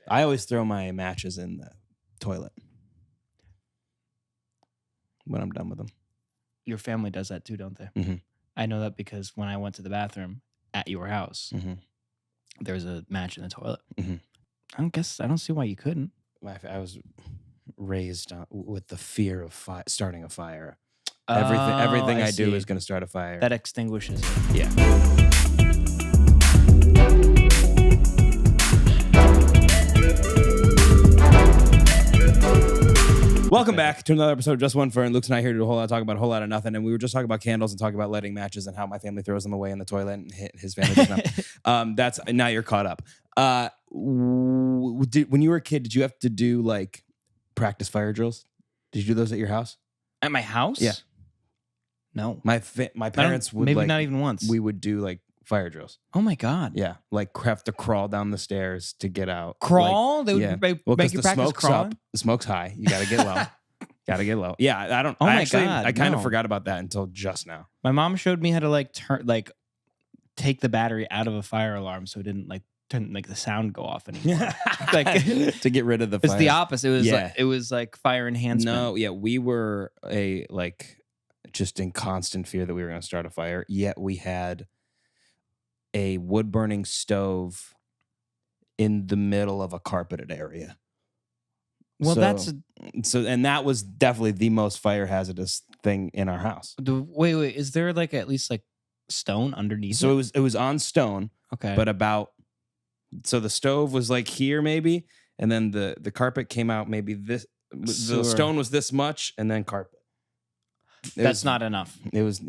I always throw my matches in the toilet when I'm done with them. Your family does that too, don't they? Mm-hmm. I know that because when I went to the bathroom at your house, there was a match in the toilet. I don't see why you couldn't. I was raised with the fear of starting a fire. Everything I do is going to start a fire. That extinguishes it. Yeah. Welcome back to another episode of Just One Fern. Luke's and I here to do a whole lot of talk about a whole lot of nothing, and we were just talking about candles and talking about lighting matches and how my family throws them away in the toilet and his family does not. That's now you're caught up. When you were a kid, did you have to do like practice fire drills? Did you do those at your house? At my house? Yeah. No. My parents would maybe not even once. We would do like fire drills. Oh my God. Yeah, like have to crawl down the stairs to get out. Crawl? Like, they would make you practice smoke's crawling? up, the smoke's high. You got to get low. Got to get low. Yeah, I don't. Oh my God, I kind of no. forgot about that until just now. My mom showed me how to take the battery out of a fire alarm so it didn't the sound go off anymore. To get rid of the fire. It's the opposite. It was like fire enhancement. No, yeah, we were just in constant fear that we were going to start a fire. Yet we had a wood burning stove in the middle of a carpeted area. Well, and that was definitely the most fire hazardous thing in our house. Wait, is there at least stone underneath? So it was on stone. Okay, but so the stove was like here maybe, and then the carpet came out maybe this. The stone was this much, and then carpet. That's not enough. It was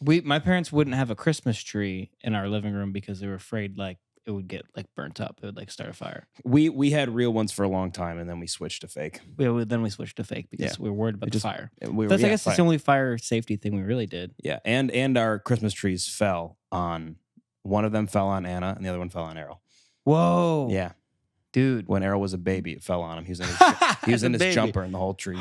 My parents wouldn't have a Christmas tree in our living room because they were afraid it would get burnt up. It would start a fire. We had real ones for a long time, and then we switched to fake. Then we switched to fake because we were worried about the fire. I guess fire. That's the only fire safety thing we really did. Yeah, and our Christmas trees fell on one of them fell on Anna, and the other one fell on Errol. Whoa. Yeah, dude. When Errol was a baby, it fell on him. He was in his jumper, and the whole tree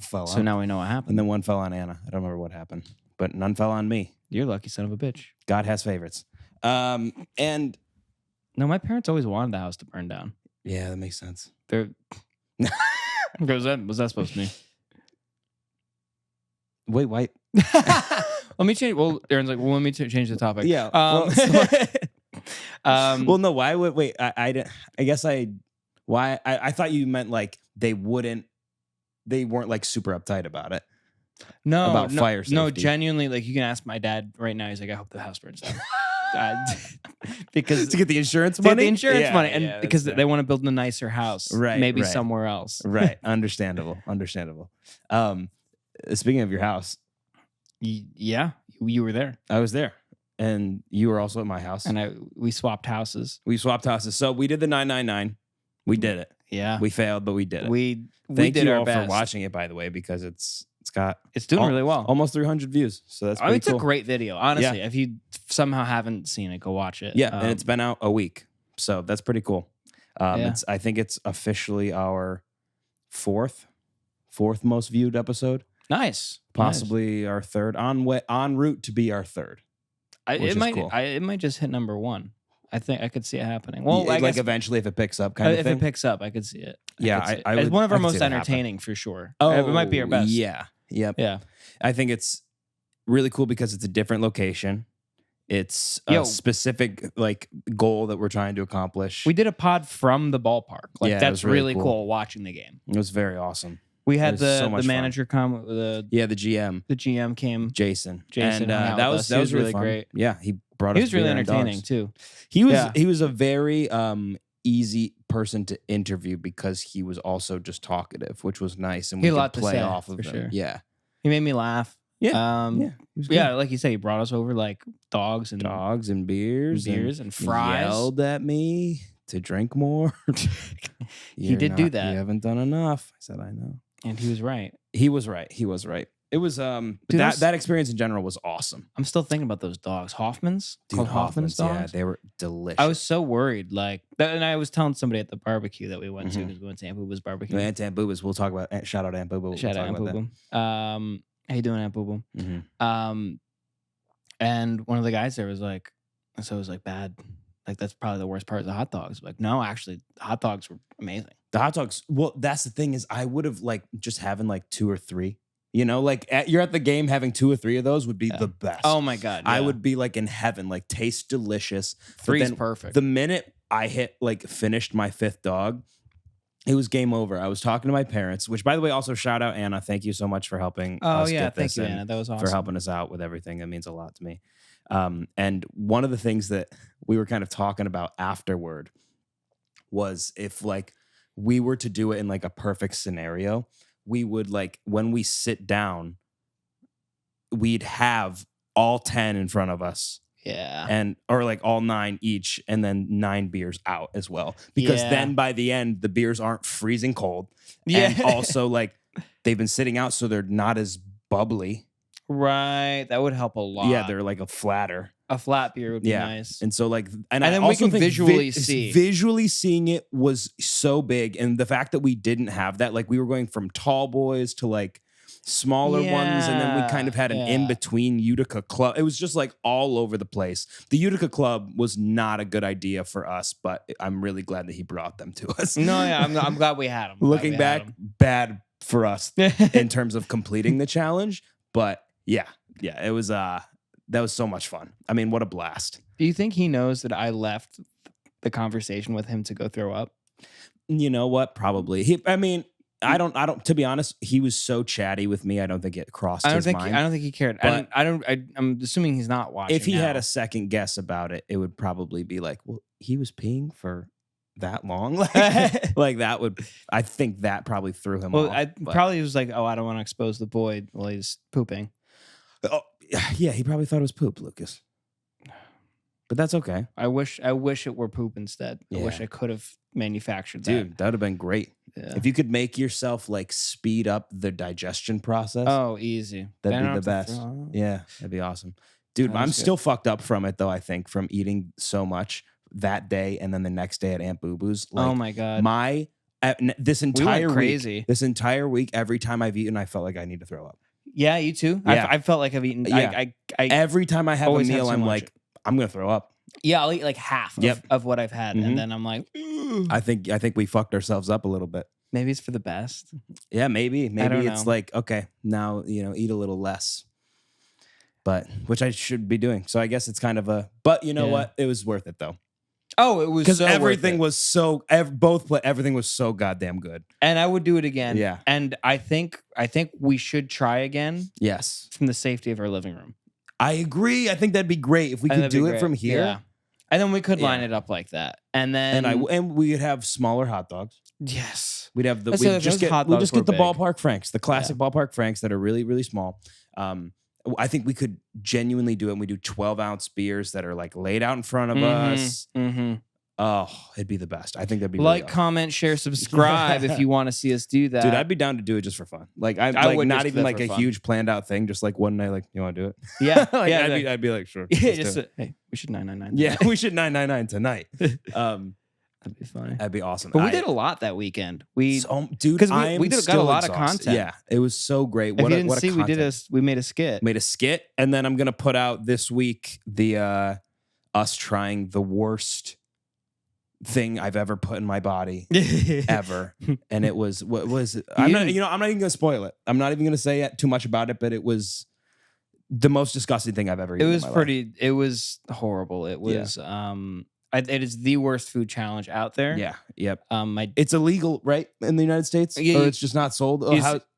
fell on. So now we know what happened. And then one fell on Anna. I don't remember what happened, but none fell on me. You're a lucky son of a bitch. God has favorites. And no, my parents always wanted the house to burn down. Yeah, that makes sense. What's that supposed to mean? Wait, why? Let me change. Well, Aaron's like, let me change the topic. Yeah. Well, no. Why would wait? I guess why I thought you meant they weren't super uptight about it. No, about fire safety. No, genuinely, you can ask my dad right now. He's like, I hope the house burns down. Because to get the insurance money, and because they want to build a nicer house, right? Maybe somewhere else, right? Understandable. Speaking of your house, yeah, you were there. I was there, and you were also at my house, and we swapped houses. So we did the 999. We did it. Yeah, we failed, but we did it. We thank did you our all best for watching it, by the way, because it's doing really well. Almost 300 views. So that's pretty cool. It's a great video. Honestly, if you somehow haven't seen it, go watch it. Yeah, and it's been out a week. So that's pretty cool. Yeah. I think it's officially our fourth most viewed episode. Nice. Possibly our third. En route to be our third. It might just hit number one. I think I could see it happening. Well, I guess eventually if it picks up kind of thing. If it picks up, I could see it. It's one of our most entertaining for sure. Oh, it might be our best. Yeah. Yep. Yeah. I think it's really cool because it's a different location. It's a specific goal that we're trying to accomplish. We did a pod from the ballpark. That's really cool watching the game. It was very awesome. We had the manager come. The GM. The GM came. Jason. And that was really great. Yeah, he brought us. He was really entertaining too. He was a very easy person to interview because he was also just talkative, which was nice, and we could play off of him. Sure. Yeah, he made me laugh. Yeah, like you said, he brought us over dogs and beers and fries. Yelled at me to drink more. He did do that. You haven't done enough. I said, I know, and he was right. He was right. It was that experience in general was awesome. I'm still thinking about those dogs, Hoffman's. Hoffman's dogs. Yeah, they were delicious. I was so worried, and I was telling somebody at the barbecue that we went to because we went to Aunt Boo Boo's barbecue. Aunt Boo Boo's. We'll talk about. Shout out Aunt Boo Boo. Shout out Aunt Boo Boo. How you doing, Aunt Boo Boo? Mm-hmm. And one of the guys there was like, so it was bad. like that's probably the worst part of the hot dogs. Like, no, actually, the hot dogs were amazing. The hot dogs. Well, that's the thing is, I would have like just having like 2 or 3. You know, like you're at the game, having 2 or 3 of those would be the best. Oh my God. I would be like in heaven, like taste delicious. 3 is perfect. The minute I finished my 5th dog, it was game over. I was talking to my parents, which by the way, also shout out Anna. Thank you so much for helping us get this. Thank you, Anna. That was awesome. For helping us out with everything. That means a lot to me. And one of the things that we were kind of talking about afterward was if like we were to do it in like a perfect scenario, we would like when we sit down, we'd have all 10 in front of us. Yeah. Or like all 9 each, and then 9 beers out as well. Because then by the end, the beers aren't freezing cold. Yeah. And also like they've been sitting out, so they're not as bubbly. Right. That would help a lot. Yeah, they're like a flatter. A flat beer would be nice. And so like, and then I we also can think visually see. Visually seeing it was so big. And the fact that we didn't have that, like we were going from tall boys to like smaller ones, and then we kind of had an in-between Utica club. It was just like all over the place. The Utica club was not a good idea for us, but I'm really glad that he brought them to us. No, yeah, I'm glad we had them. Looking back, bad for us in terms of completing the challenge, but yeah, it was that was so much fun. I mean, what a blast. Do you think he knows that I left the conversation with him to go throw up? You know what? Probably. I don't. To be honest, he was so chatty with me. I don't think it crossed his mind. I don't think he cared. I'm assuming he's not watching. If he had a second guess about it, it would probably be like, well, he was peeing for that long. Like that would. I think that probably threw him off. Probably was like, oh, I don't want to expose the boy while he's pooping. Oh, yeah, he probably thought it was poop, Lucas. But that's okay. I wish it were poop instead. Yeah. I wish I could have manufactured that. Dude, that would have been great. Yeah. If you could make yourself like speed up the digestion process. Oh, easy. That'd be the best. Yeah, that'd be awesome. Dude, I'm still fucked up from it though, I think, from eating so much that day and then the next day at Aunt Boo Boo's. Like, oh my God. This entire crazy. Week, every time I've eaten, I felt like I need to throw up. Yeah, you too? Yeah. I felt like I've eaten. Yeah. Every time I have a meal, I'm like, I'm gonna throw up. Yeah, I'll eat like half of what I've had, and then I'm like, ugh. I think we fucked ourselves up a little bit. Maybe it's for the best. Yeah, maybe it's know. like, okay, now eat a little less, but which I should be doing. So I guess it's kind of but you know what? It was worth it though. Oh, it was because so everything was so everything was so goddamn good, and I would do it again. Yeah, and I think we should try again. Yes, from the safety of our living room. I agree. I think that'd be great if we could do it from here. Yeah. And then we could line it up like that, and then and we would have smaller hot dogs. Yes, we'd have the we'll just get the ballpark Franks, the classic ballpark Franks that are really really small. I think we could genuinely do it. And we do 12-ounce beers that are like laid out in front of us. Mm-hmm. Oh, it'd be the best. I think that'd be like, really comment, share, subscribe if you want to see us do that. Dude, I'd be down to do it just for fun. Like I would not even like a huge planned out thing. Just like one night, like you want to do it? Yeah, like, yeah. I'd be like, sure. Yeah, hey, we should 999. Yeah, we should 999 tonight. That'd be funny. That'd be awesome. But we did a lot that weekend. Dude, because we got a lot of content. Yeah, it was so great. If you didn't see, we made a skit. Made a skit, and then I'm gonna put out this week the us trying the worst thing I've ever put in my body ever, and it was what was it? I'm not even gonna spoil it. I'm not even gonna say too much about it, but it was the most disgusting thing I've ever eaten. It was pretty. It was horrible. It was it is the worst food challenge out there. Yeah. Yep. It's illegal, right, in the United States? Yeah, or it's just not sold?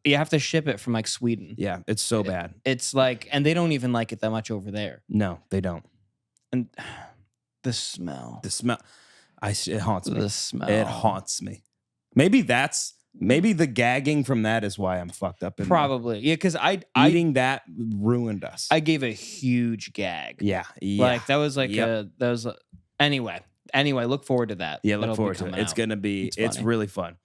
You have to ship it from like Sweden. Yeah, it's so bad. It's like, and they don't even like it that much over there. No, they don't. And the smell. It haunts me. The smell. It haunts me. Maybe the gagging from that is why I'm fucked up. Probably. Yeah, because eating that ruined us. I gave a huge gag. Yeah. Like that was like Anyway, look forward to that. Yeah, look forward to it. It's gonna be. It's really fun.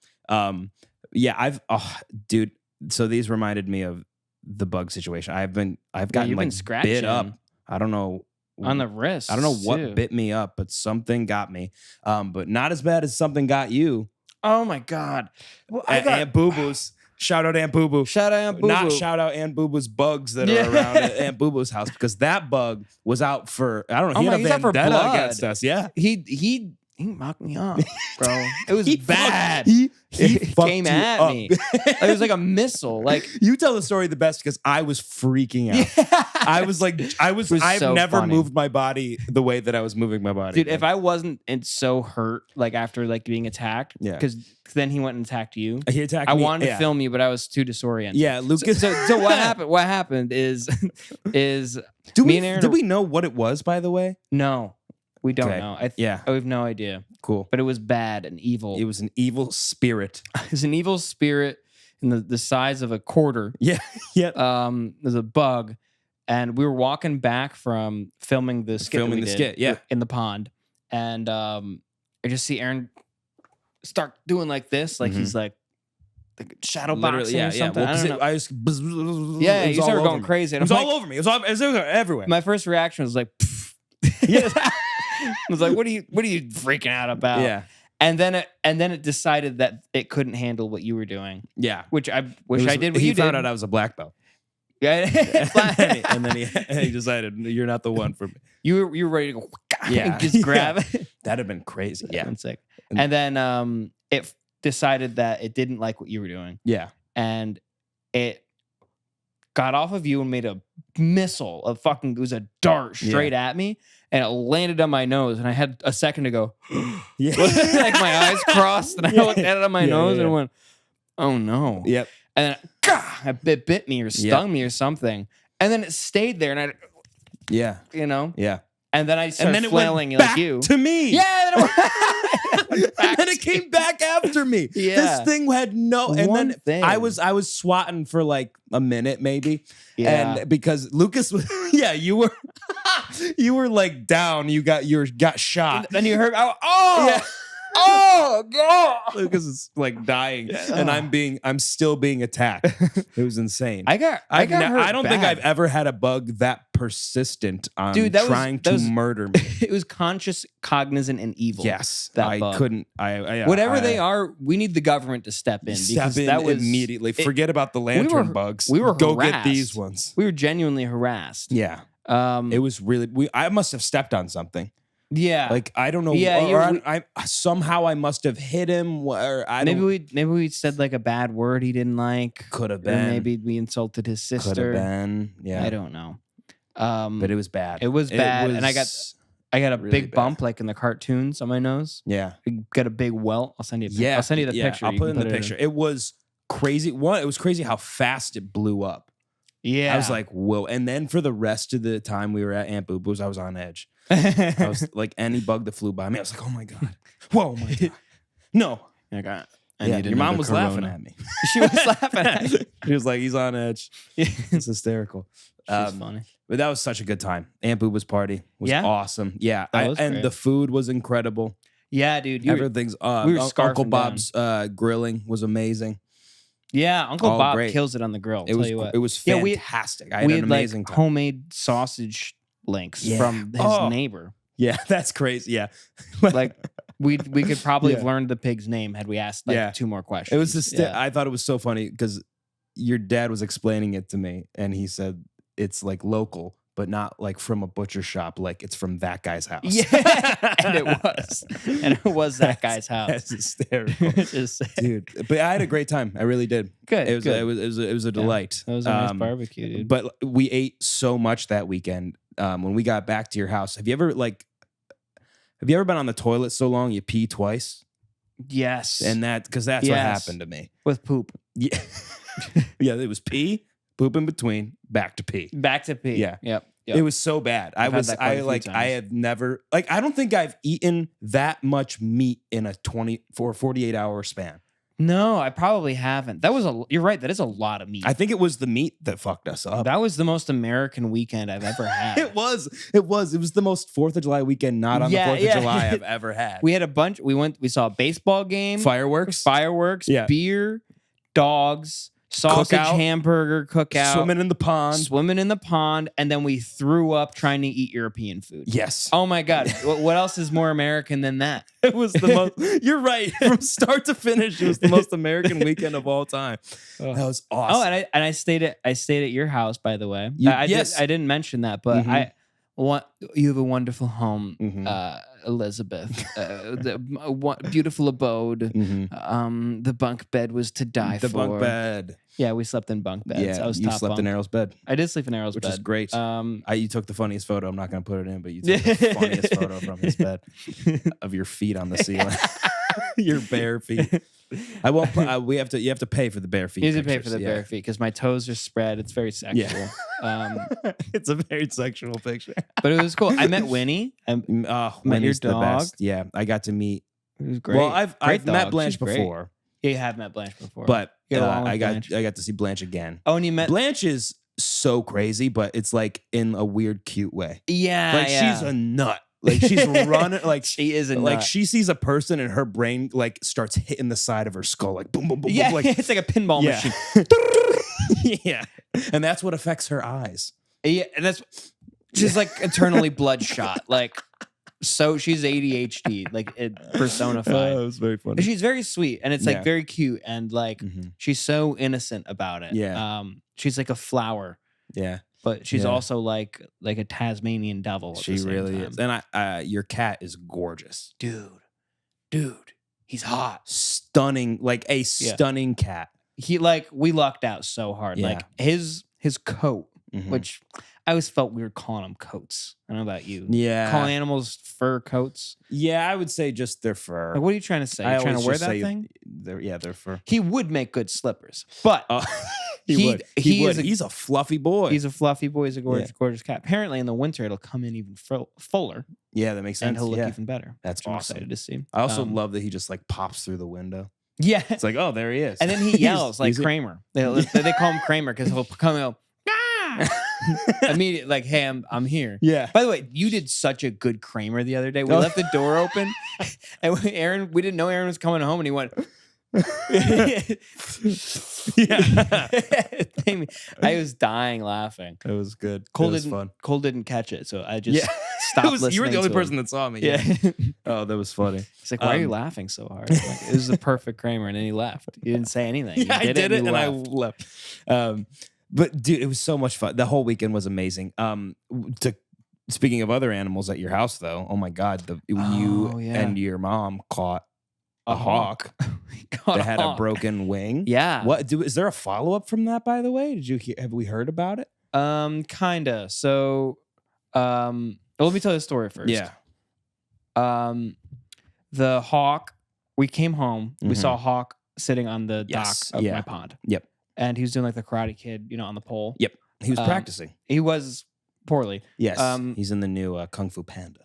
Dude. So these reminded me of the bug situation. I've gotten like bit up. I don't know on the wrist. I don't know what bit me up, but something got me. But not as bad as something got you. Oh my God! Well, Aunt Boo Boo's. Shout out Aunt Boo Boo. Shout out Aunt Boo Not Boo. shout out Aunt Boo Boo's bugs that are around at Aunt Boo Boo's house, because that bug was out for, I don't know, he had a he's out for vendetta blood. against us. Yeah. He knocked me up, bro. It was He bad. He came fucked you at up. me. It was like a missile. Like You tell the story the best, because I was freaking out. I've so never funny. moved my body the way that I was moving my body. dude, if I wasn't so hurt, like after like being attacked, Yeah. because then he went and attacked you. He attacked I me. wanted to Yeah. film you, but I was too disoriented. Yeah, Lucas. So what happened? What happened is Do me and Aaron did we know what it was, by the way? no, we don't Okay. know. Yeah. I have no idea. Cool. But it was bad and evil. It was an evil spirit. It was an evil spirit in the size of a quarter. Yeah. Yeah. There's a bug, and we were walking back from filming the skit. Filming that we the did skit, yeah. in the pond, and I just see Aaron start doing like this, like he's like shadow boxing or something. Well, I don't know. I just, Yeah, it you was started all going over me. crazy. It And was I'm all over me. It was everywhere. my first reaction was like, I was like, what are you freaking out about? Yeah. And then it decided that it couldn't handle what you were doing, Yeah. which I wish I did what he you found did. out I was a black belt. Yeah. and then he decided, you're not the one for me. you were ready to go, Yeah. just grab it. That'd have been crazy. Yeah. I'm sick. And then it decided that it didn't like what you were doing, Yeah. and it got off of you and made a missile of fucking. It was a dart straight at me, and it landed on my nose. And I had a second to go. Yeah. Like my eyes crossed, and I looked at it on my nose yeah. and went, "Oh no!" Yep. And then it bit me or stung me or something, and then it stayed there, and I, Yeah. Yeah. and then I started And then it flailing went like back you. to me. Yeah, then And then it came back after me. Yeah. This thing had no. And One then thing. I was swatting for like a minute maybe. Yeah. And because Lucas was, you were like down. You got shot. Then you heard, Yeah. oh god! Lucas is like dying, and I'm still being attacked. It was insane. I got hurt I don't think bad. I've ever had a bug that persistent on Dude, that was- trying that to was- murder me. It was conscious, cognizant, and evil. Yes, that I bug. couldn't. Whatever they are, we need the government to step in Step because in that was immediately. Forget about the lantern bugs. we were go get harassed. these ones. We were genuinely harassed. Yeah, It it was really. I must have stepped on something. yeah. Like I don't know. Yeah, or I somehow I must have hit him. Or I maybe we said like a bad word he didn't like. could have Or been. maybe we insulted his could sister. have been. Yeah, I don't know. But it was bad. It was bad, and I got a really big bad. bump like in the cartoons on my nose. Yeah. I got a big welt. I'll send you. Yeah, I'll send you the picture. I'll You put it can in the picture. It was crazy. It was crazy how fast it blew up. Yeah, I was like, whoa. And then for the rest of the time we were at Aunt Boo Boo's, I was on edge. I was like, any bug that flew by me, I was like, oh my God. Whoa, my God. No. I Yeah, need your mom another was Corona. laughing at me. She was laughing at me. She was like, he's on edge. It's hysterical. She's funny. But that was such a good time. Aunt Boo Boo's party was Yeah? awesome. Yeah. That was and great. the food was incredible. Yeah, dude. Everything's we were Uncle scarfing Bob's grilling was amazing. Yeah, Uncle All Bob great. kills it on the grill. It was you what. it was Yeah, we- fantastic. I had we an had amazing like time. homemade sausage links Yeah. from his Oh. neighbor. Yeah, that's crazy. Yeah. Like we could probably have Yeah. learned the pig's name had we asked like Yeah. 2 more questions. It was just Yeah. I thought it was so funny because your dad was explaining it to me and he said it's like local, but not like from a butcher shop, like it's from that guy's house. Yeah, and it was. And it was that guy's house. That's hysterical. Just Dude. But I had a great time. I really did. good. It was good. it was a delight. That was a nice barbecue, dude. But we ate so much that weekend. When we got back to your house, have you ever been on the toilet so long you pee twice? yes. And because that's what Yes. happened to me. with poop. Yeah. Yeah, it was pee, poop in between, back to pee. Back to pee. Yeah. Yep. It was so bad. I've had that quite a few I times. have never I don't think I've eaten that much meat in a 48-hour span. No, I probably haven't. You're right. That is a lot of meat. I think it was the meat that fucked us up. That was the most American weekend I've ever had. It was the most 4th of July weekend not on Yeah, the 4th yeah. of July I've ever had. We had a bunch. We saw a baseball game, Fireworks. fireworks, Yeah. beer, dogs, sausage Cookout. hamburger cookout, Swimming in the pond. and then we threw up trying to eat European food. Yes. Oh my God. What else is more American than that? It was the most. You're right. From start to finish, it was the most American weekend of all time. That was awesome. Oh, and I stayed at your house, by the way. Yes. I didn't mention that, but you have a wonderful home, Elizabeth. Beautiful abode. The bunk bed was to die for. The bunk bed. Yeah, we slept in bunk beds. Yeah, I was you top slept bunk. in Errol's bed, I did sleep in Errol's bed, which is great. You took the funniest photo. I'm not going to put it in, but you took the funniest photo from his bed of your feet on the ceiling, your bare feet. I won't. You have to pay for the bare feet. You have to pay for the bare feet because my toes are spread. It's very sexual. Yeah. It's a very sexual picture. But it was cool. I met Winnie. Met your Winnie's dog. the best. Yeah, I got to meet. It was great. Well, I've Great met dog. Blanche She's great. before, Yeah, you have met Blanche before, but You get along with I Blanche? got to see Blanche again. Oh, and you met Blanche is so crazy, but it's like in a weird, cute way. Yeah, Like she's a nut. Like she's running. Like she is a like nut. she sees a person and her brain like starts hitting the side of her skull, like boom, boom, boom, Yeah, boom. Like it's like a pinball machine. yeah, and that's what affects her eyes. Yeah, and that's she's like eternally bloodshot. Like, so she's ADHD, like personified. It was very funny. But she's very sweet, and it's like Yeah. very cute, and like she's so innocent about it. Yeah. She's like a flower, Yeah, but she's Yeah. also like a Tasmanian devil. At she the same really time. is. And your cat is gorgeous, dude, he's hot. stunning, like a stunning cat. He like we lucked out so hard. Yeah. Like his coat, Mhm. which I always felt weird calling them coats. I don't know about you. Yeah, Calling animals fur coats. yeah, I would say just their fur. Like, what are you trying to say? I You're trying to always wear just that say thing? Their fur. He would make good slippers, but He would. He would. is a- He's a fluffy boy. he's a fluffy boy. He's a gorgeous, gorgeous cat. Apparently, in the winter, it'll come in even fuller, Yeah, that makes sense. and he'll look Yeah. even better. That's which I'm awesome. excited to see. I also love that he just like pops through the window. Yeah, It's like, oh, there he is. and then he yells like he's- Kramer. They call him Kramer because he'll come and go, ah! Immediately, like, hey, I'm here. Yeah. By the way, you did such a good Kramer the other day. We left the door open, and we didn't know Aaron was coming home, and he went. Yeah. I was dying laughing. It was good. Cole it was didn't. fun. Cole didn't catch it, so I just Yeah. stopped listening. You were the only to person him. that saw me. Yeah. Oh, that was funny. He's like, "Why are you laughing so hard?" Like, it was the perfect Kramer, and then he left. He didn't say anything. Yeah, He I did it, you and I left. left. But dude, it was so much fun. The whole weekend was amazing. Speaking of other animals at your house, though, oh my god, you yeah. and your mom caught a hawk Got that had a hawk. broken wing. Yeah. What? Is there a follow up from that? By the way, did you hear? Have we heard about it? Kinda. So, let me tell you the story first. Yeah. The hawk. We came home. We Mhm. saw a hawk sitting on the Yes, dock of yeah. my pond. Yep. And he was doing like the Karate Kid, on the pole. Yep. He was Um, practicing. He was poorly. Yes. um, He's in the new Kung Fu Panda.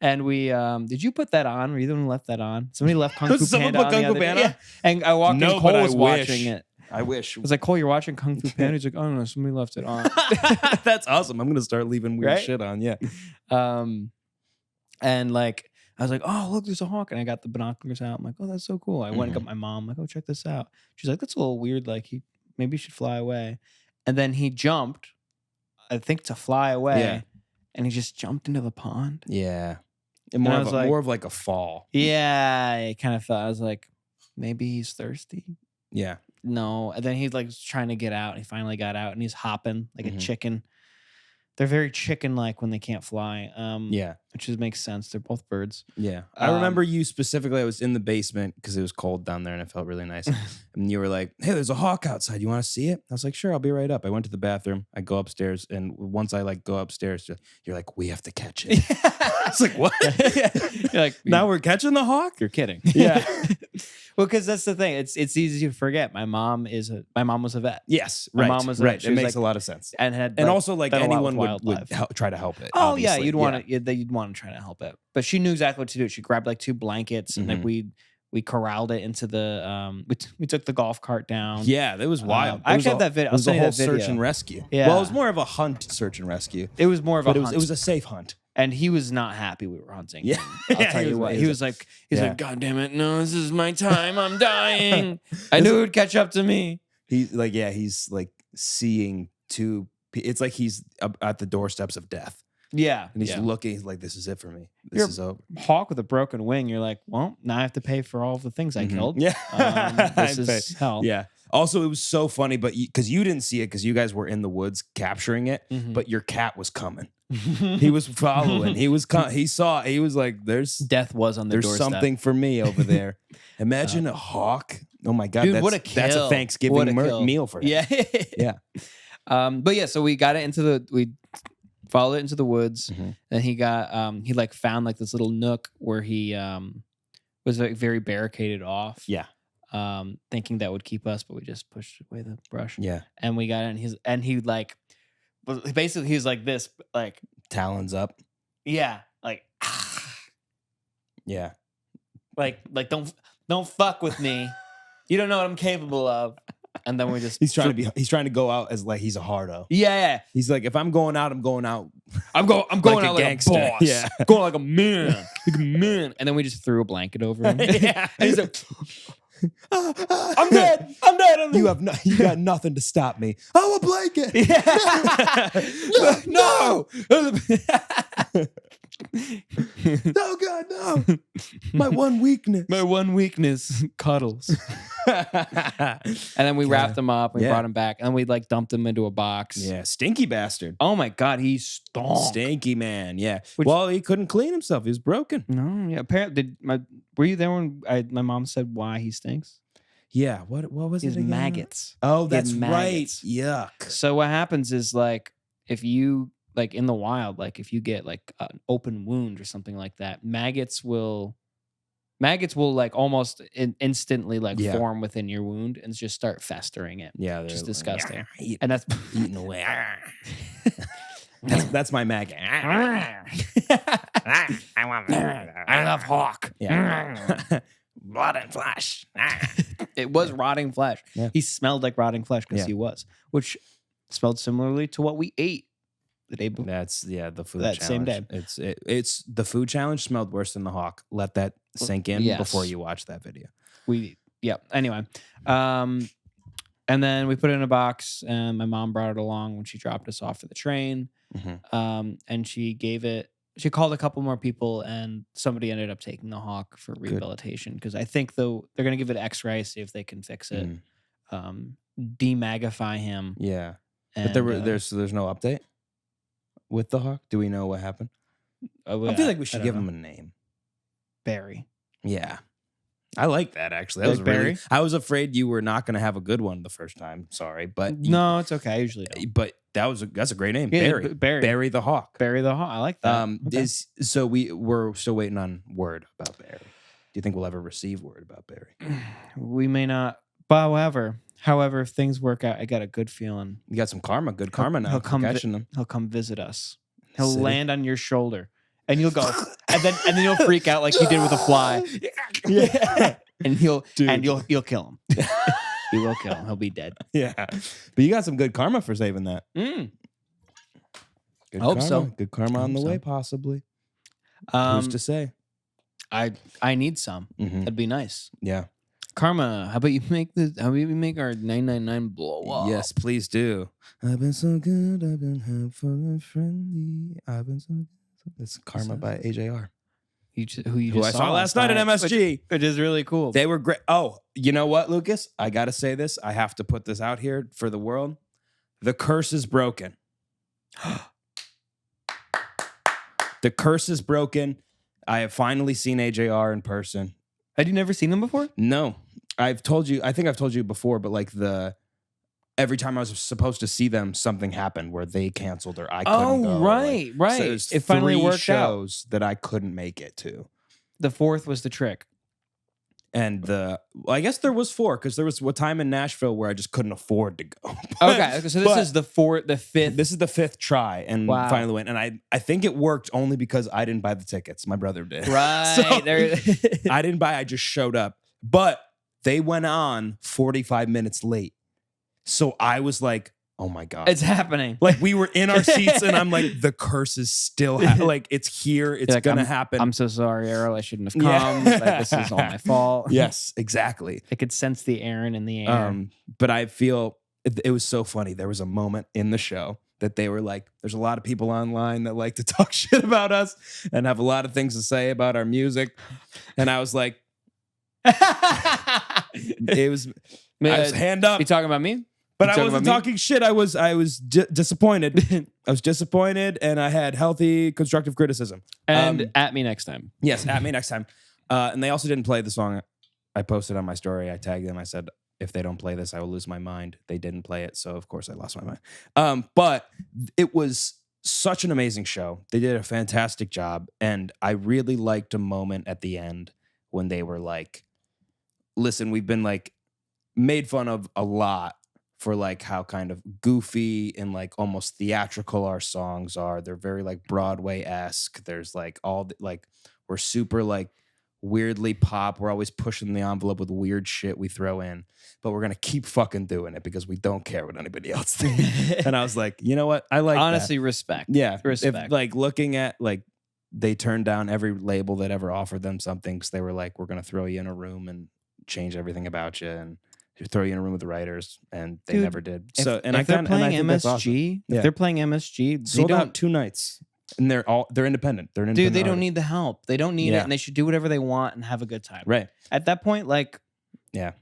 And we did you put that on? Were you the one who left that on? Somebody left Kung Fu Someone Panda put on Kung the Fu other day. Panda? Yeah. And I walked No, in, but Cole I was wish. watching it. I wish. I was like, Cole, you're watching Kung Fu Panda? He's like, oh no, somebody left it on. That's awesome. I'm gonna start leaving weird Right? shit on. Yeah. And like I was like, oh look, there's a hawk, and I got the binoculars out. I'm like, oh, that's so cool. I went and got Mm-hmm. my mom. I'm like, oh, check this out. She's like, that's a little weird. Like maybe he should fly away. And then he jumped, I think, to fly away. Yeah. And he just jumped into the pond. Yeah. And I was like- More of like a fall. Yeah, I kind of felt. I was like, maybe he's thirsty. Yeah. No, and then he like was trying to get out. And he finally got out, and he's hopping like a Mhm. chicken. They're very chicken-like when they can't fly. Yeah. Which makes sense. They're both birds. Yeah. I remember you specifically. I was in the basement because it was cold down there and it felt really nice. And you were like, hey, there's a hawk outside. You want to see it? I was like, sure, I'll be right up. I went to the bathroom. I go upstairs. And once I like go upstairs, you're like, we have to catch it. I was like, what? You're like, Now we're catching the hawk? you're kidding. Yeah. Well, because that's the thing. It's easy to forget. My mom was a vet. Yes. My Right. mom was right. she It was makes like- a lot of sense. and had And also, like, done a lot anyone with would wildlife. try to help it. Oh yeah, obviously. you'd want to try to help it. But she knew exactly what to do. She grabbed like 2 blankets and like Mhm. we corralled it into the we took the golf cart down. Yeah, that was wild. I It actually was have a- that video. It I'll was a send you whole that video. search and rescue. Yeah. Well, it was more of a hunt, search and rescue. It was more of But a it hunt. was a safe hunt. And he was not happy we were hunting. Yeah. I'll tell you what. He was like, God damn it. No, this is my time. I'm dying. I knew it would catch up to me. He's like seeing two. It's like he's at the doorsteps of death. Yeah. And he's looking. He's like, this is it for me. You're is over. Hawk with a broken wing. You're like, well, now I have to pay for all the things I killed. Yeah. This is hell. Yeah. Also, it was so funny, but because you didn't see it because you guys were in the woods capturing it, but your cat was coming. He was following. He was he was like, death was on the doorstep. There's something for me over there. Imagine a hawk. Oh my God. Dude, what a kill. That's a Thanksgiving meal for him. Yeah. Yeah. But yeah, so we got it we followed it into the woods, and he got he like found like this little nook where he was like very barricaded off. Yeah. Thinking that would keep us, but we just pushed away the brush. Yeah. And we got it, and he like basically he was like this, like talons up. Yeah. Like yeah. Like don't fuck with me. You don't know what I'm capable of. And then we just he's trying to go out as like he's a hardo. Yeah. He's like, if I'm going out, I'm going out. I'm going like out like gangster. A boss. Yeah. Going like a man. Like a man. And then we just threw a blanket over him. Yeah. And he's like, I'm dead. I'm dead. You got nothing to stop me. Oh, a blanket. Yeah. No. No, God, no. My one weakness. Cuddles. And then we wrapped him up. We brought him back. And then we like dumped him into a box. Yeah, stinky bastard. Oh my God, he stunk. Stinky man, yeah. Well, he couldn't clean himself. He was broken. No, yeah. Apparently, were you there when my mom said why he stinks? Yeah. What was it again? Maggots. Oh, that's right. Yuck. So what happens is like if you like in the wild, like if you get like an open wound or something like that, maggots will like almost instantly like form within your wound and just start festering it. Yeah, which is disgusting. Like, and that's eating away. that's my maggot. I love Hawk. Yeah. Blood and flesh. It was rotting flesh. Yeah. He smelled like rotting flesh because he was, which smelled similarly to what we ate the day before. That's the food that challenge. Same day. It's the food challenge smelled worse than the hawk. Let that sink in before you watch that video. Anyway, and then we put it in a box, and my mom brought it along when she dropped us off for the train. And she called a couple more people, and somebody ended up taking the hawk for rehabilitation because I think though they're gonna give it X-ray, see if they can fix it, demagify him. Yeah, and, but there's no update with the hawk. Do we know what happened? I feel like we should give him a name. Barry. Yeah. I like that actually. That was Barry. I was afraid you were not going to have a good one the first time. Sorry, but no, it's okay. I usually don't. But that's a great name, Yeah, Barry. Barry the Hawk. Barry the Hawk. I like that. Okay. We're still waiting on word about Barry. Do you think we'll ever receive word about Barry? We may not. But however, if things work out, I got a good feeling. You got some karma, good karma now. He'll come catching them. He'll come visit us. He'll land on your shoulder, and you'll go, and then you'll freak out like you did with a fly. Yeah. And you'll kill him. You will kill him. He'll be dead. Yeah. But you got some good karma for saving that. Good I hope so. Good karma on the way, possibly. Who's to say? I need some. Mm-hmm. That'd be nice. Yeah. Karma, how about you make our 999 blow up? Yes, please do. I've been so good, I've been helpful and friendly. I've been so good. It's Karma by AJR. Who I saw last night at MSG. Which is really cool. They were great. Oh, you know what, Lucas? I got to say this. I have to put this out here for the world. The curse is broken. The curse is broken. I have finally seen AJR in person. Had you never seen them before? No. I think I've told you before, but like every time I was supposed to see them, something happened where they canceled or I couldn't go. Right. So it finally worked shows that I couldn't make it to. The fourth was the trick. And I guess there was 4 because there was a time in Nashville where I just couldn't afford to go. Okay, so this is the fifth. This is the 5th try and finally went. And I think it worked only because I didn't buy the tickets. My brother did. Right. So, I didn't buy. I just showed up. But they went on 45 minutes late. So I was like, oh my God. It's happening. Like we were in our seats and I'm like, the curse is still like it's here. It's Like, gonna happen. I'm so sorry, Errol. I shouldn't have come. Like, this is all my fault. Yes, exactly. I could sense the Aaron in the air. But I feel it was so funny. There was a moment in the show that they were like, there's a lot of people online that like to talk shit about us and have a lot of things to say about our music. And I was like, I was hand up. You talking about me? But I wasn't talking shit. I was disappointed. I was disappointed, and I had healthy, constructive criticism. And at me next time. Yes, at me next time. And they also didn't play the song I posted on my story. I tagged them. I said, if they don't play this, I will lose my mind. They didn't play it, so of course I lost my mind. But it was such an amazing show. They did a fantastic job, and I really liked a moment at the end when they were like, listen, we've been like made fun of a lot for like how kind of goofy and like almost theatrical our songs are. They're very like Broadway-esque. There's like all like we're super like weirdly pop. We're always pushing the envelope with weird shit we throw in, but we're gonna keep fucking doing it because we don't care what anybody else thinks. And I was like, you know what? I like honestly that. Respect. Yeah, respect. If, like looking at like they turned down every label that ever offered them something because they were like, we're gonna throw you in a room and change everything about you and throw you in a room with the writers, and they never did. So, and if they're playing MSG, if they're playing MSG, sold out 2 nights, and they're independent. They're an independent. Dude, they don't artist. need the help. They don't need it, and they should do whatever they want and have a good time. Right at that point, like, yeah.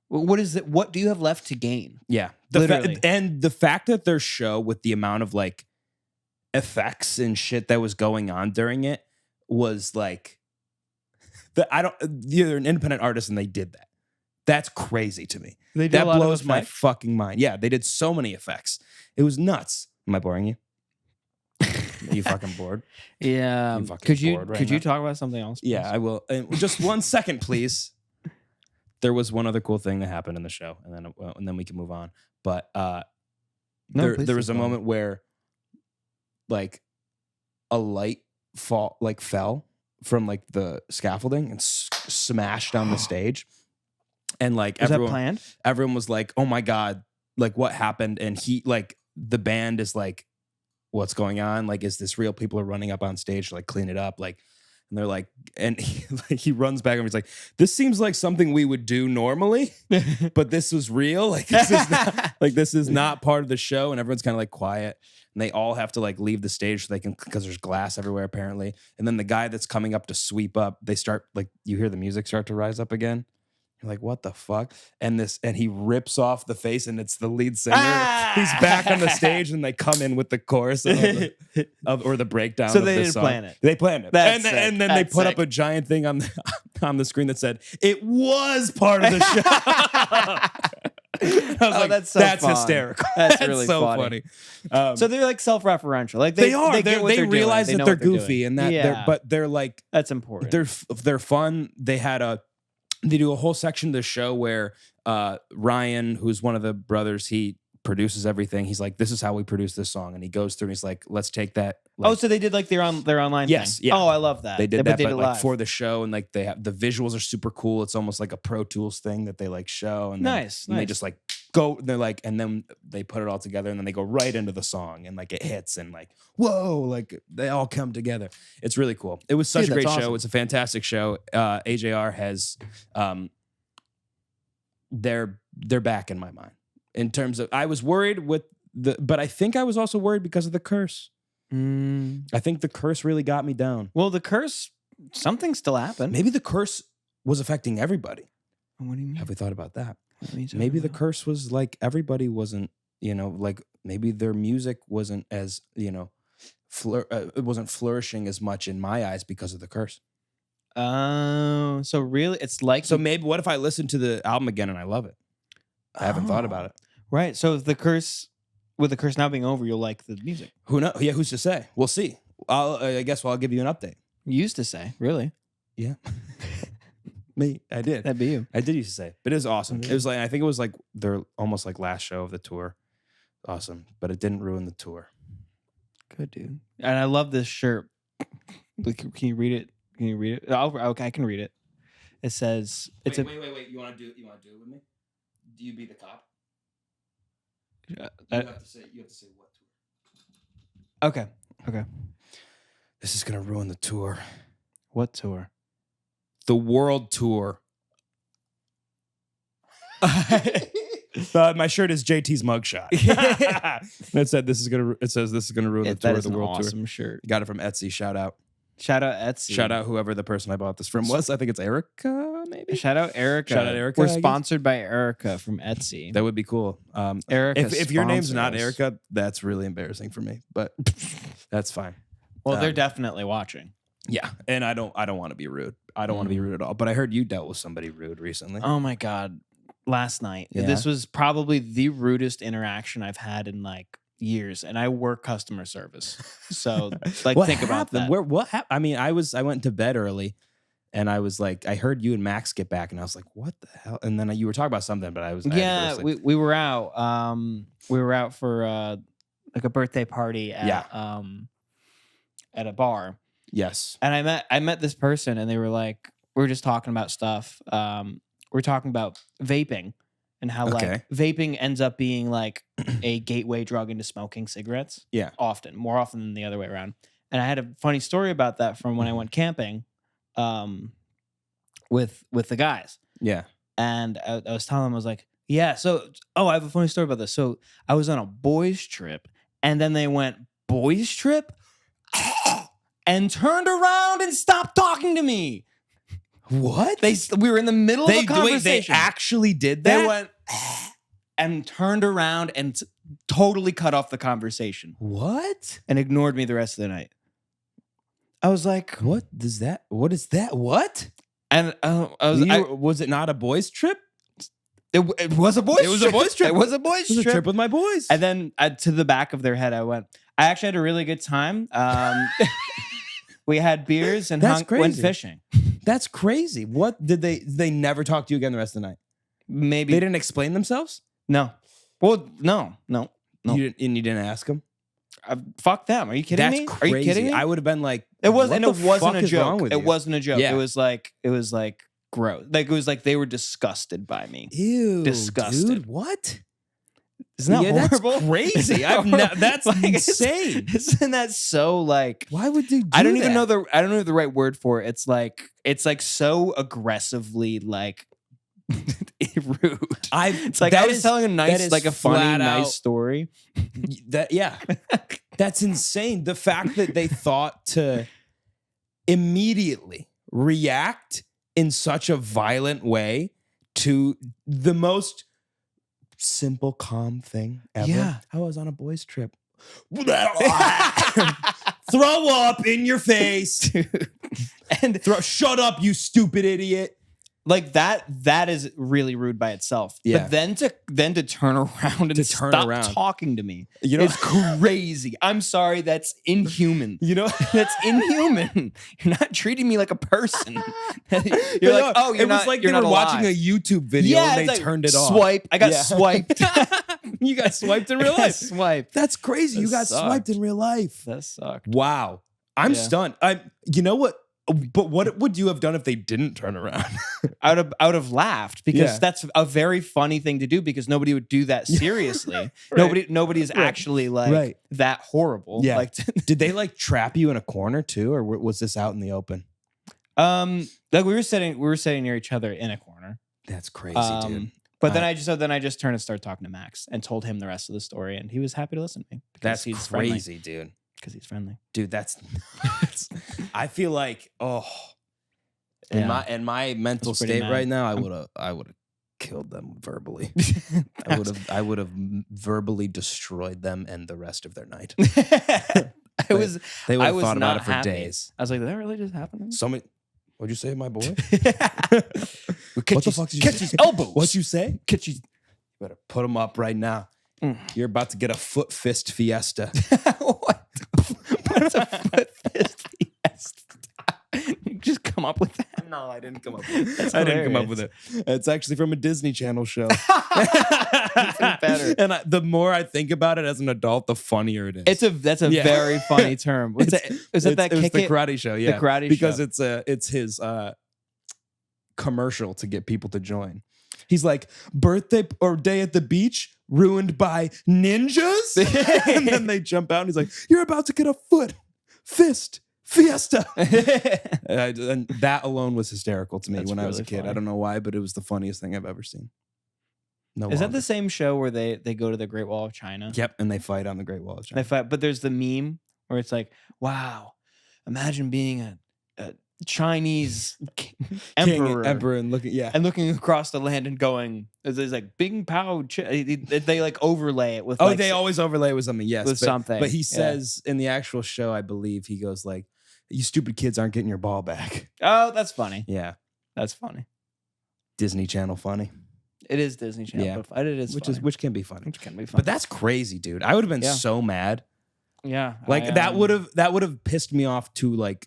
What is it? What do you have left to gain? Yeah, literally. And the fact that their show, with the amount of like effects and shit that was going on during it, was like, they're an independent artist, and they did that. That's crazy to me. That blows my fucking mind. Yeah, they did so many effects. It was nuts. Am I boring you? Are you fucking bored? Yeah. Could you talk about something else? Please? Yeah, I will. Just 1 second, please. There was one other cool thing that happened in the show, and then we can move on. But there was a moment where like a light fell from like the scaffolding and smashed on the stage. And like everyone was like, oh my God, like what happened? And he like the band is like, what's going on? Like, is this real? People are running up on stage to like clean it up. Like, and they're like, and he runs back and he's like, this seems like something we would do normally, but this was real. Like this is not part of the show. And everyone's kind of like quiet. And they all have to like leave the stage so they can, because there's glass everywhere apparently. And then the guy that's coming up to sweep up, they start like, you hear the music start to rise up again. You're like, what the fuck? And he rips off the face, and it's the lead singer. He's back on the stage, and they come in with the chorus or the breakdown. So of they the didn't song. plan it. They planned it, and then they put up a giant thing on the screen that said it was part of the show. I was like, that's fun. Hysterical. That's really so funny. So they're like self-referential. Like they realize that they're goofy and that they're like, that's important. They're fun. They do a whole section of the show where Ryan, who's one of the brothers, he produces everything. He's like, this is how we produce this song. And he goes through and he's like, let's take that. Like, so they did like their online yes, thing. Yeah. Oh, I love that. They did that, but like live. for the show, and like they have the visuals are super cool. It's almost like a Pro Tools thing that they like show. And nice. They just like go, they're like, and then they put it all together, and then they go right into the song, and like it hits, and like, whoa, like they all come together. It's really cool. It was such a great show. It's a fantastic show. AJR has they're back in my mind in terms of, I was worried but I think I was also worried because of the curse. I think the curse really got me down. Well, the curse, something still happened. Maybe the curse was affecting everybody. What do you mean? Have we thought about that? Maybe the curse was like everybody wasn't, like maybe their music wasn't as, it wasn't flourishing as much in my eyes because of the curse. Oh, so really, it's like, so maybe what if I listen to the album again and I love it? I haven't thought about it. Right. So with the curse now being over, you'll like the music. Who knows? Yeah, who's to say? We'll see. I guess I'll give you an update. You used to say, really? Yeah. Me, I did. That'd be you. I did used to say, but it was awesome. It was like, I think it was like their almost like last show of the tour. Awesome, but it didn't ruin the tour. Good, dude. And I love this shirt. Can you read it? Can you read it? Okay, I can read it. It says, wait. You want to do it with me? Do you be the cop? You have to say what tour. Okay. This is gonna ruin the tour. What tour? The world tour. My shirt is JT's mugshot. It said this is gonna. It says this is gonna ruin the tour of the world tour. Awesome shirt. Got it from Etsy. Shout out Etsy. Shout out whoever the person I bought this from was. I think it's Erica, maybe. Shout out Erica. Erica. We're sponsored by Erica from Etsy. That would be cool. Erica, if your name's not sponsors. Erica, that's really embarrassing for me. But that's fine. Well, they're definitely watching. Yeah, and I don't want to be rude. I don't want to be rude at all. But I heard you dealt with somebody rude recently. Oh my God. Last night. Yeah? This was probably the rudest interaction I've had in like years. And I work customer service. So like What think about happened? that. What happened? I mean, I went to bed early, and I was like, I heard you and Max get back, and I was like, what the hell? And then you were talking about something, but I had to go to sleep. we were out. We were out for like a birthday party at a bar. Yes. And I met this person, and they were like, we were just talking about stuff. We're talking about vaping and how like vaping ends up being like a gateway drug into smoking cigarettes. Yeah. More often than the other way around. And I had a funny story about that from when I went camping with the guys. Yeah. And I was telling them, I was like, yeah, I have a funny story about this. So I was on a boys trip, and then they went, boys trip? And turned around and stopped talking to me. What? We were in the middle of a conversation. They actually did that? They went and turned around and totally cut off the conversation. What? And ignored me the rest of the night. I was like, what is that? What is that? What? And was it not a boys trip? It was a boys trip. It was a boys trip. It was a boys It was a trip with my boys. And then to the back of their head, I went, I actually had a really good time. We had beers and went fishing. That's crazy. What did they never talk to you again the rest of the night? Maybe they didn't explain themselves? No. Well, no. You didn't ask them? Fuck them. Are you kidding me? Crazy. Are you kidding me? I would have been like, it wasn't a joke. It wasn't a joke. Yeah. It was like gross. Like it was like they were disgusted by me. Ew. Disgusted. Dude, what? Isn't that horrible? That's crazy. That's like, insane. Isn't that so like? Why would they do I don't that? even know the right word for it. It's like so aggressily like rude. It's like I was telling a nice, like a funny, nice story. That's insane. The fact that they thought to immediately react in such a violent way to the most simple, calm thing ever. Yeah. I was on a boys' trip. Throw up in your face. And shut up, you stupid idiot. Like that is really rude by itself. Yeah. But then to turn around and stop talking to me, it's crazy. I'm sorry, that's inhuman. That's inhuman. You're not treating me like a person. You're like, oh, you're not. Like you're they were not watching alive. a YouTube video and they turned it off. Swipe. I got swiped. You got swiped in real life. Swiped. That's crazy. You got swiped in real life. That sucked. Wow. I'm stunned. You know what? But what would you have done if they didn't turn around? I would have laughed because that's a very funny thing to do because nobody would do that seriously. Right. Nobody is actually like that horrible. Yeah. Like, did they like trap you in a corner too, or was this out in the open? Like we were sitting near each other in a corner. That's crazy, dude. But then I just turned and started talking to Max and told him the rest of the story, and he was happy to listen to me. That's crazy, dude. Because he's friendly, dude. That's I feel like in my mental state right now, I would have killed them verbally. I would have verbally destroyed them and the rest of their night. They would have thought about it for days. I was like, did that really just happen? What'd you say, my boy? What the fuck did you say? Catch his elbows. What'd you say? Catch his. You better put them up right now. You're about to get a foot fist fiesta. What? What's a foot fist fiesta? You just come up with that? No, I didn't come up with it. I didn't come up with it. It's actually from a Disney Channel show. Even better. And the more I think about it as an adult, the funnier it is. That's a very funny term. Is it the Karate Show? Yeah, the Karate because Show. it's his commercial to get people to join. He's like, birthday or day at the beach ruined by ninjas? And then they jump out and he's like, you're about to get a foot, fist, fiesta. And that alone was hysterical to me when I was a kid. Funny. I don't know why, but it was the funniest thing I've ever seen. Is that the same show where they go to the Great Wall of China? Yep, and they fight on the Great Wall of China. They fight, but there's the meme where it's like, wow, imagine being a Chinese emperor and looking, and looking across the land and going, there's like Bing Pao. They like overlay it with. Oh, they always overlay it with something. Yes, with something. But he says in the actual show, I believe he goes like, "You stupid kids aren't getting your ball back." Oh, that's funny. Yeah, that's funny. Disney Channel funny. It is Disney Channel. Yeah, but it is which can be funny. Which can be funny. But that's crazy, dude. I would have been so mad. Yeah, like that would have pissed me off to like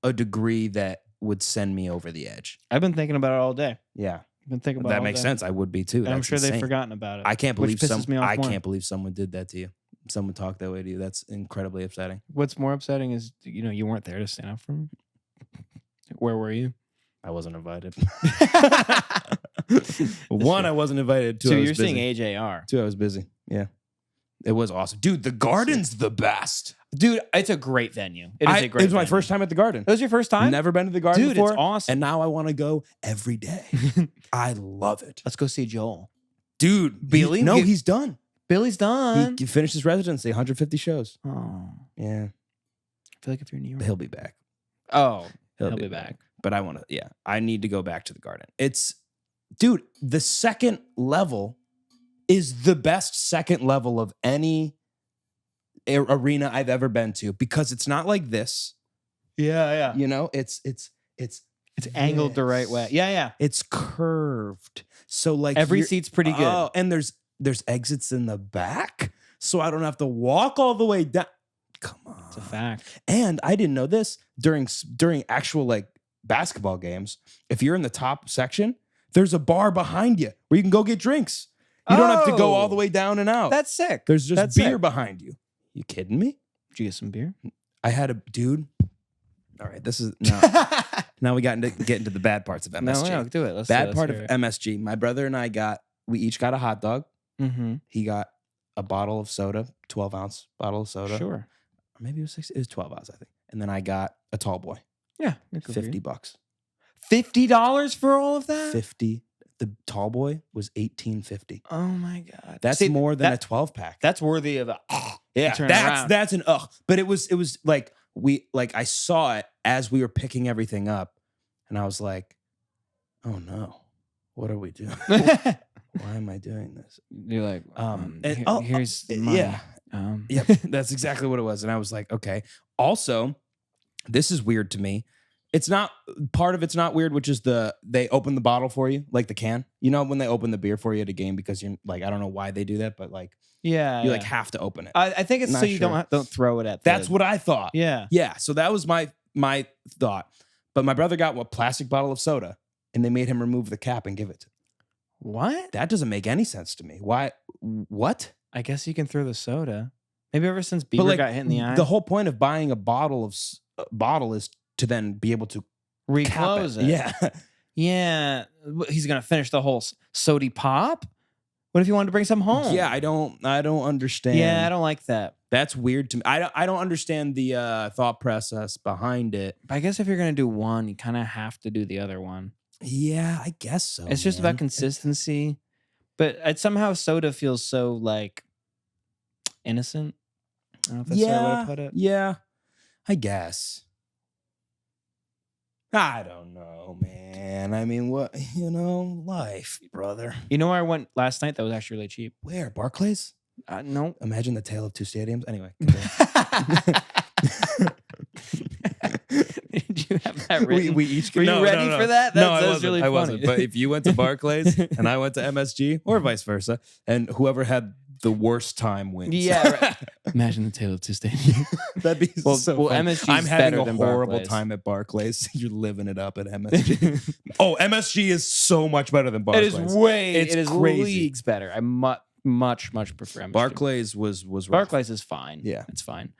a degree that would send me over the edge. I've been thinking about it all day. Yeah, I've been thinking about that it all makes day. sense. I would be too. And I'm sure they've forgotten about it. I can't believe I can't believe someone did that to you. Someone talked that way to you. That's incredibly upsetting. What's more upsetting is you weren't there to stand up for me. Where were you? I wasn't invited. One, I wasn't invited. Two, so I was you're busy. seeing AJR. Two, I was busy. Yeah. It was awesome. Dude, the Garden's the best. Dude, it's a great venue. It is a great It was my venue. first time at the Garden. That was your first time? Never been to the Garden Dude, before. it's awesome. And now I want to go every day. I love it. Let's go see Joel. Dude, Billy? he's done. Billy's done. He finished his residency, 150 shows. Oh. Yeah. I feel like if you're in New York. He'll be back. Oh, he'll be back. But I need to go back to the Garden. Dude, the second level is the best second level of any arena I've ever been to because it's not like this. Yeah. It's angled the right way. Yeah. It's curved. So like every seat's pretty good. Oh, and there's exits in the back, so I don't have to walk all the way down. Come on. It's a fact. And I didn't know this during actual like basketball games. If you're in the top section, there's a bar behind you where you can go get drinks. You don't have to go all the way down and out. That's sick. There's just beer behind you. You kidding me? Did you get some beer? I had a dude. All right, this is now we got to get into the bad parts of MSG. No, do it. Bad part of MSG. My brother and I we each got a hot dog. Mm-hmm. He got a bottle of soda, 12-ounce bottle of soda. Sure. Or maybe it was 6. It was 12 ounce, I think. And then I got a tall boy. Yeah, $50. $50 for all of that? 50. The tall boy was $18.50. Oh my god, that's more than a 12-pack. That's worthy of a. Yeah, that's an ugh. But it was like I saw it as we were picking everything up, and I was like, oh no, what are we doing? Why am I doing this? You're like, here's the money. Yeah. Yep, that's exactly what it was. And I was like, okay. Also, this is weird to me. It's not part of it's not weird, which is they open the bottle for you, like the can. You know when they open the beer for you at a game because you're like, I don't know why they do that, but like you like have to open it. I think it's so you don't throw it at. That's what I thought. Yeah. So that was my thought. But my brother got a plastic bottle of soda, and they made him remove the cap and give it to him. What? That doesn't make any sense to me. Why? What? I guess you can throw the soda. Maybe ever since Bieber got hit in the eye. The whole point of buying a bottle is to then be able to reclose it. Yeah. Yeah. He's gonna finish the whole sody pop. What if you wanted to bring some home? Yeah, I don't understand. Yeah, I don't like that. That's weird to me. I don't understand the thought process behind it. But I guess if you're gonna do one, you kind of have to do the other one. Yeah, I guess so. It's just about consistency. But somehow soda feels so like innocent. I don't know if that's the right way to put it. Yeah, I guess. I don't know, man. I mean, what, life, brother. You know where I went last night that was actually really cheap? Where? Barclays? No. Imagine the tale of two stadiums. Anyway. Did you have that written? We each. Were you ready for that? No, I wasn't. Really funny. I wasn't. But if you went to Barclays and I went to MSG, or vice versa, and whoever had the worst time wins. Yeah. Right. Imagine the tale of two stadiums. That'd be so fun. MSG. I'm having a horrible time at Barclays. You're living it up at MSG. Oh, MSG is so much better than Barclays. It is crazy. Leagues better. I much prefer MSG. Barclays was rough. Barclays is fine. Yeah, it's fine.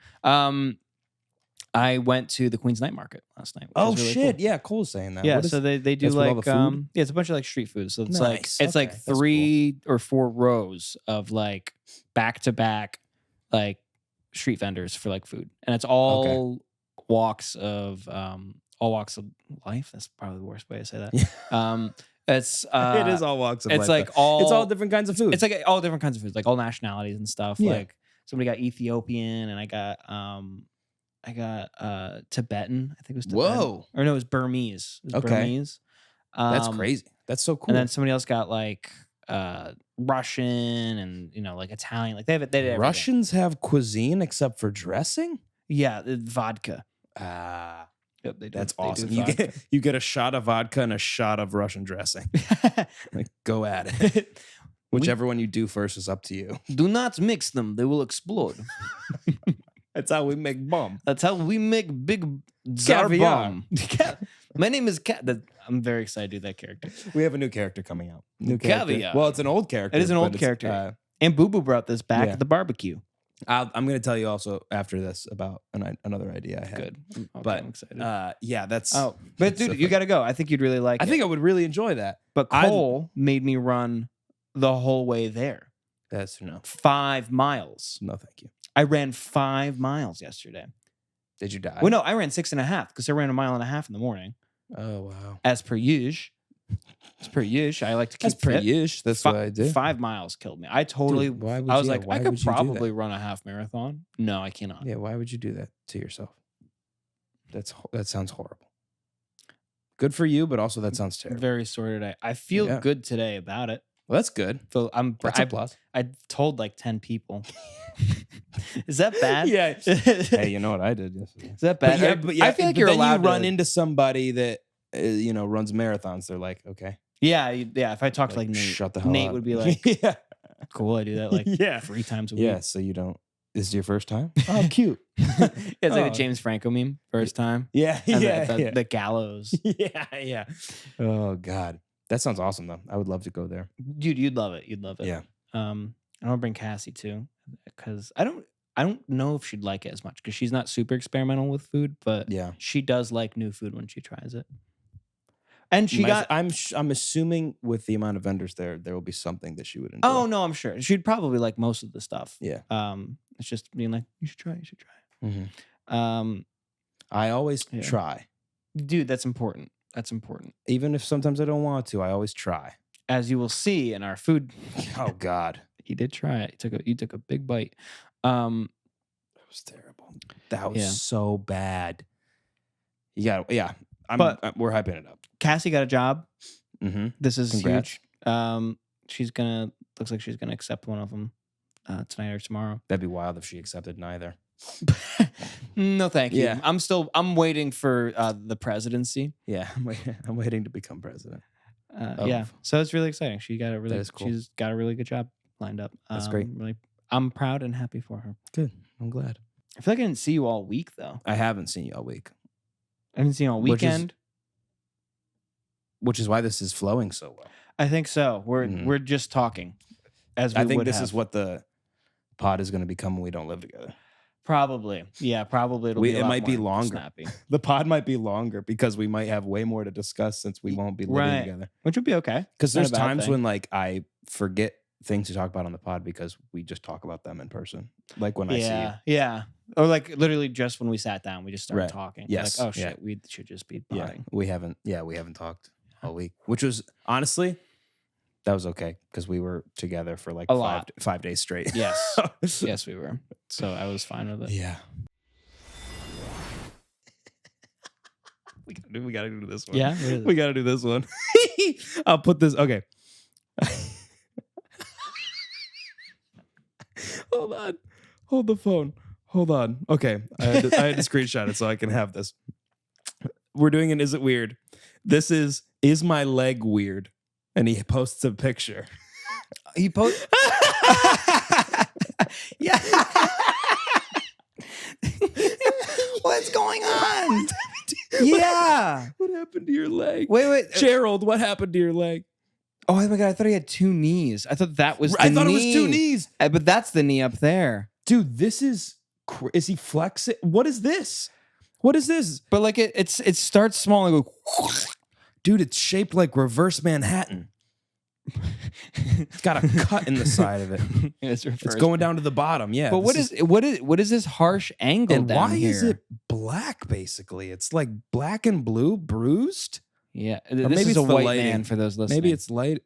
I went to the Queen's Night Market last night. Which Oh was really shit! cool. Yeah, Cole's saying that. Yeah, What is- so they do that's with all like the food? yeah, it's a bunch of like street food. So it's Nice. it's like Okay, that's 3 or 4 rows of like back to back like street vendors for like food, and it's all walks of life. That's probably the worst way to say that. It's it is all walks of life. it's like though. It's all different kinds of food. It's like all different kinds of foods, like all nationalities and stuff. Yeah. Like somebody got Ethiopian, and I got Tibetan. I think it was Tibetan. Whoa. Or no, it was Burmese. It was Okay. Burmese. That's crazy. That's so cool. And then somebody else got like Russian and like Italian. Like they did everything. Russians have cuisine except for dressing. Yeah, vodka. Ah, Yep, they do. that's They do awesome. vodka. You get a shot of vodka and a shot of Russian dressing. Like, go at it. Whichever one you do first is up to you. Do not mix them; they will explode. That's how we make bomb. That's how we make big Tsar Caviar. bomb. My name is Cat. I'm very excited to do that character. We have a new character coming out. New Caviar. character. Well, it's an old character. It is an but old it's, character. And Boo Boo brought this back yeah. at the barbecue. I'm going to tell you also after this about another idea I had. Good. Okay, But I'm excited. yeah, that's. Oh, but dude, you got to go. I think you'd really like it. I think I would really enjoy that. But Cole made me run the whole way there. That's no. 5 miles. No, thank you. I ran 5 miles yesterday. Did you die? Well, no, I ran 6.5 because I ran 1.5 miles in the morning. Oh wow. As per usual. As per usual, I like to keep That's pretty fit. ish. That's what I do. 5 miles killed me. I totally. Dude, why would I was you- like, why I could would you do that? probably run a half marathon. No, I cannot. Yeah, why would you do that to yourself? That sounds horrible. Good for you, but also that sounds terrible. Very sore today. I feel Yeah. good today about it. Well, that's good. So That's a plus. I told like 10 people. Is that bad? Yeah. Is Hey, you know what I did yesterday? that bad? I feel like you're then allowed you run to, into somebody that runs marathons. They're like, okay, Yeah, yeah. If I talked to like Nate, shut the hell Nate up. would be like, yeah, cool. I do that like yeah, 3 times a week. yeah. So you don't. This is your first time? Oh, cute. It's like Oh. the James Franco meme, first time. Yeah, And yeah, the gallows. yeah, yeah. Oh God, that sounds awesome though. I would love to go there. Dude, you'd love it. You'd love it. Yeah. I'm gonna bring Cassie too, because I don't know if she'd like it as much because she's not super experimental with food, but Yeah. she does like new food when she tries it. And she I'm assuming with the amount of vendors there will be something that she would enjoy. Oh no, I'm sure she'd probably like most of the stuff. Yeah. It's just being like, you should try it. Mhm. I always Yeah. try, Dude, that's important. That's important. even if sometimes I don't want to. I always try. As you will see in our food, Oh God, he did try it. He took a big bite. that was terrible. That was Yeah. so bad. Yeah. We're hyping it up. Cassie got a job. Mm-hmm. This is Congrats. huge. Looks like she's gonna accept one of them tonight or tomorrow. That'd be wild if she accepted neither. No, thank you. Yeah. I'm waiting for the presidency. Yeah, I'm waiting to become president. Yeah, so it's really exciting. She's got a really good job lined up. That's great. Really, I'm proud and happy for her. Good. I'm glad. I feel like I didn't see you all week though. I haven't seen you all week, I haven't seen you all Which is- weekend. which is why this is flowing so well. I think so. We're Mhm. we're just talking. As we I think would this have. is what the pod is going to become when we don't live together. Probably. Yeah, probably it'll be a It lot might be more longer. snappy. The pod might be longer because we might have way more to discuss since we won't be living Right. together. Which would be okay. Because Not a there's bad times thing. when like I forget things to talk about on the pod because we just talk about them in person. Like when I see you. Yeah. Or like literally just when we sat down, we just started Right. talking. Yes. Like, oh Yeah. shit, we should just be Yeah, potting. we haven't talked all week, which was honestly that was okay because we were together for like A lot. 5 days straight. Yes. Yes, we were. So I was fine with it. Yeah. We gotta do this one. Yeah. What is it? We gotta do this one. I'll put this. Okay. Hold on. Hold the phone. Hold on. Okay. I had to screenshot it so I can have this. We're doing an Is It Weird? This is my leg weird? And he posts a picture. He posted. Yeah. What's going on? Yeah. What happened to your leg? Wait. Gerald, what happened to your leg? Oh my god! I thought he had 2 knees. I thought that was. The I thought knee. it was 2 knees. But that's the knee up there. Dude, this is he flexing? What is this? What is this? But like it starts small and goes. Dude, it's shaped like reverse Manhattan. It's got a cut in the side of it. It's going down to the bottom. Yeah. But what is this harsh angle and down why here? is it black, basically? It's like black and blue bruised. Yeah. Or This maybe is it's a the white lighting. man for those listening. Maybe it's light.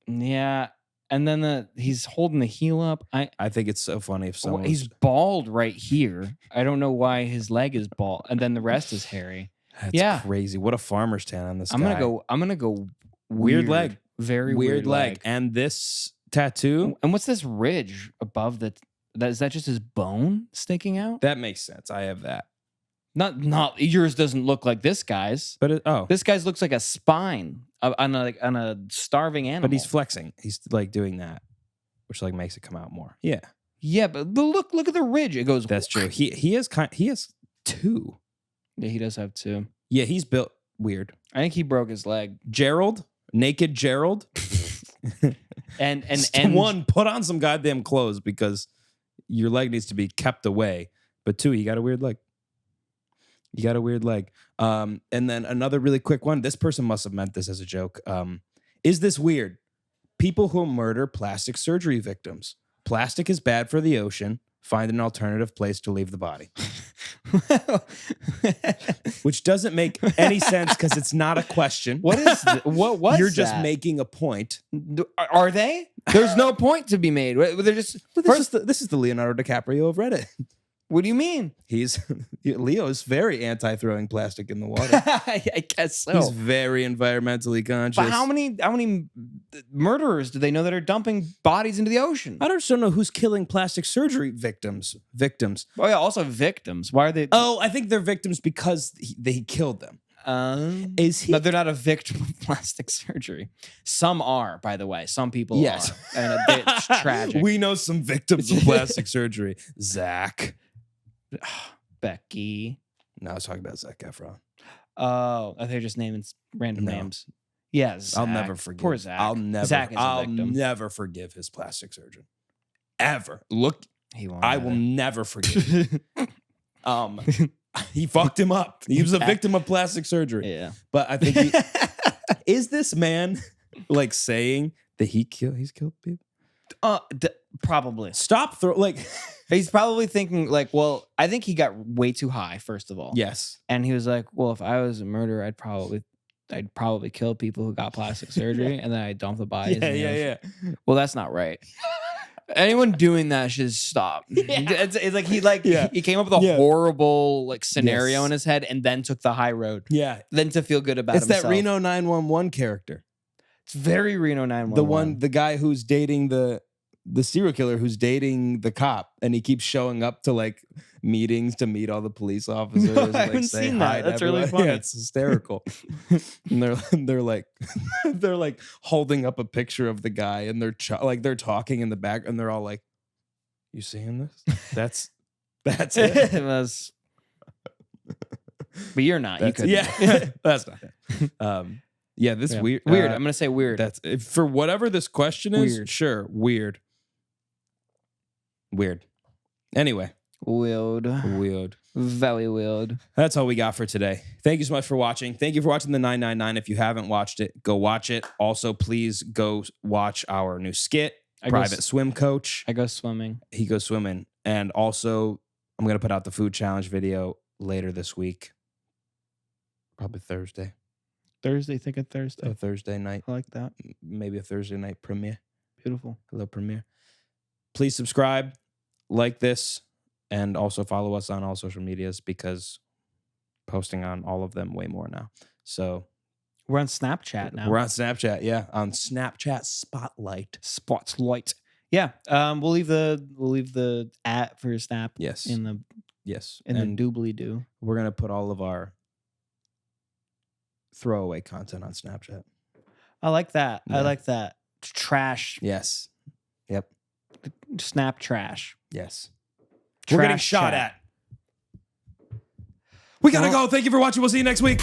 Yeah. And then he's holding the heel up. I think it's so funny if someone he's bald right here. I don't know why his leg is bald, and then the rest is hairy. That's crazy. What a farmer's tan on this guy. I'm gonna go weird leg. Very weird leg. And this tattoo. And what's this ridge above is that just his bone sticking out? That makes sense. I have that. Not yours doesn't look like this guy's. But this guy's looks like a spine on a starving animal. But he's flexing. He's like doing that, which like makes it come out more. Yeah. Yeah, but look at the ridge. It goes. That's true. He has two. Yeah, he does have two. Yeah, he's built weird. I think he broke his leg. Naked Gerald. and one, put on some goddamn clothes because your leg needs to be kept away. But two, you got a weird leg. And then another really quick one. This person must have meant this as a joke. Is this weird? People who murder plastic surgery victims. Plastic is bad for the ocean. Find an alternative place to leave the body. Which doesn't make any sense because it's not a question. What is what was You're just making a point. Are they? There's no point to be made. They're just this is the Leonardo DiCaprio of Reddit. What do you mean? Leo's very anti-throwing plastic in the water. I guess so. He's very environmentally conscious. But how many murderers do they know that are dumping bodies into the ocean? I just don't know who's killing plastic surgery victims. Oh yeah, also victims. Why are they? Oh, I think they're victims because he killed them. Is he? No, they're not a victim of plastic surgery. Some are, by the way. Some people are. And it's tragic. We know some victims of plastic surgery. Zach. Becky. No, I was talking about Zac Efron. Oh, I think they're just naming random names. Yeah, Zach. I'll never forgive. Poor Zach. I'll never forgive his plastic surgeon. Ever. Look, I will never forgive. He fucked him up. He was a victim of plastic surgery. Yeah. But I think is this man like saying that he's killed people? Probably. Stop He's probably thinking like, well, I think he got way too high, first of all. Yes. And he was like, well, if I was a murderer, I'd probably kill people who got plastic surgery and then I'd dump the bodies. Yeah. Well, that's not right. Anyone doing that should stop. Yeah. It's like he came up with a horrible scenario in his head and then took the high road. Yeah. Then to feel good about himself. It's that Reno 911 character. It's very Reno 911. The guy who's dating the serial killer who's dating the cop, and he keeps showing up to meetings to meet all the police officers. No, I haven't seen that. That's really funny. Yeah, it's hysterical. And they're like holding up a picture of the guy, and they're talking in the back, and they're all like, "You seeing this? That's it." But you're not. You could. Yeah, that's not it. Yeah, weird. Weird. I'm gonna say weird. That's for whatever this question is. Weird. Sure, weird. Anyway, weird. Very weird. That's all we got for today. Thank you so much for watching. Thank you for watching the 999. If you haven't watched it, go watch it. Also, please go watch our new skit, Private Swim Coach. I go swimming. He goes swimming. And also, I'm gonna put out the food challenge video later this week. Probably Thursday. Think of Thursday. A Thursday night. I like that. Maybe a Thursday night premiere. Beautiful. Hello, premiere. Please subscribe, like this, and also follow us on all social medias because posting on all of them way more now. So we're on Snapchat now. We're on Snapchat, yeah. On Snapchat Spotlight. Yeah. We'll leave the @ for your snap. Yes. In the doobly doo. We're gonna put all of our throwaway content on Snapchat. I like that. Yeah. I like that. Trash. Yes. Yep. Snap trash. Yes. Trash We're getting shot at. We gotta go. Thank you for watching. We'll see you next week.